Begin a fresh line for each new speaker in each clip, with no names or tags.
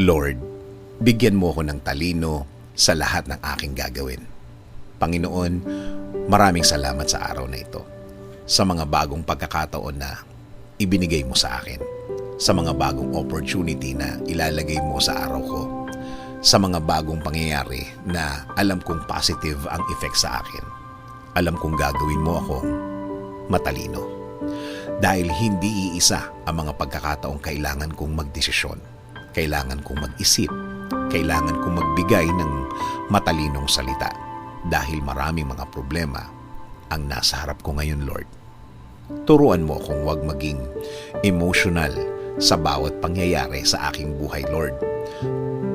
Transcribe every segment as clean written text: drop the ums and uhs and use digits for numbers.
Lord, bigyan mo ako ng talino sa lahat ng aking gagawin. Panginoon, maraming salamat sa araw na ito, sa mga bagong pagkakataon na ibinigay mo sa akin, sa mga bagong opportunity na ilalagay mo sa araw ko, sa mga bagong pangyayari na alam kong positive ang effect sa akin. Alam kong gagawin mo akong matalino. Dahil hindi iisa ang mga pagkakataong kailangan kong magdesisyon, kailangan kong mag-isip, kailangan kong magbigay ng matalinong salita dahil maraming mga problema ang nasa harap ko ngayon, Lord. Turuan mo akong huwag maging emotional sa bawat pangyayari sa aking buhay, Lord.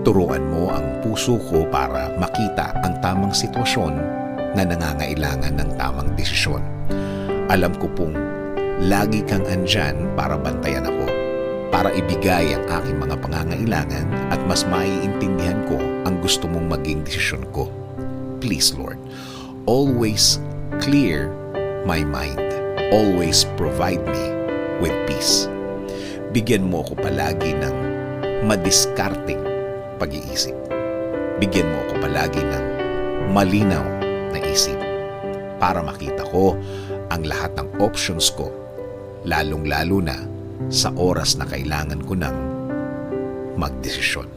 Turuan mo ang puso ko para makita ang tamang sitwasyon na nangangailangan ng tamang desisyon. Alam ko pong lagi kang andyan para bantayan ako, para ibigay ang aking mga pangangailangan at mas maiintindihan ko ang gusto mong maging desisyon ko. Please, Lord, always clear my mind. Always provide me with peace. Bigyan mo ako palagi ng madiskarteng pag-iisip. Bigyan mo ako palagi ng malinaw na isip para makita ko ang lahat ng options ko, lalong-lalo na sa oras na kailangan ko ng magdesisyon.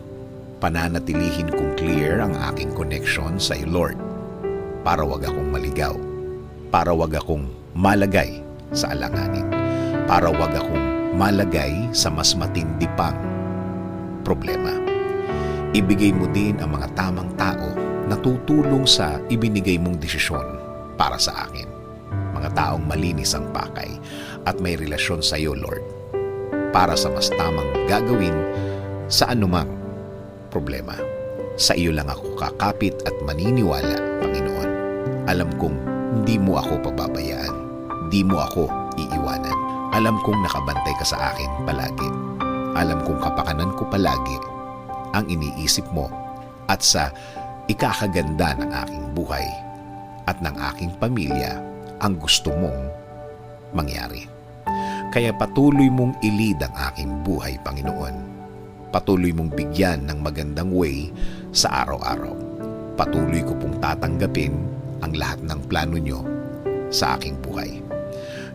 Pananatilihin kong clear ang aking connection sa iyo, Lord, para wag akong maligaw, para wag akong malagay sa alanganin, para wag akong malagay sa mas matindi pang problema. Ibigay mo din ang mga tamang tao na tutulong sa ibinigay mong desisyon para sa akin. Mga taong malinis ang pakay at may relasyon sa iyo, Lord, para sa mas tamang gagawin sa anumang problema. Sa iyo lang ako kakapit at maniniwala, Panginoon. Alam kong hindi mo ako pababayaan. Di mo ako iiwanan. Alam kong nakabantay ka sa akin palagi. Alam kong kapakanan ko palagi ang iniisip mo at sa ikakaganda ng aking buhay at ng aking pamilya ang gusto mong mangyari. Kaya patuloy mong ilid ang aking buhay, Panginoon. Patuloy mong bigyan ng magandang way sa araw-araw. Patuloy ko pong tatanggapin ang lahat ng plano nyo sa aking buhay.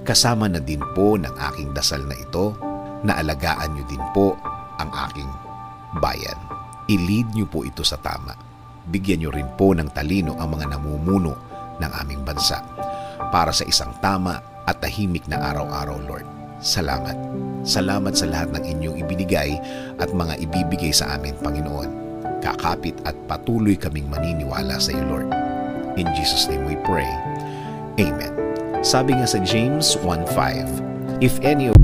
Kasama na din po ng aking dasal na ito na alagaan nyo din po ang aking bayan. I-lead nyo po ito sa tama. Bigyan nyo rin po ng talino ang mga namumuno ng aming bansa para sa isang tama at tahimik na araw-araw, Lord. Salamat. Salamat sa lahat ng inyong ibinigay at mga ibibigay sa amin, Panginoon. Kakapit at patuloy kaming maniniwala sa iyo, Lord. In Jesus' name we pray. Amen. Sabi nga sa James 1:5, if any of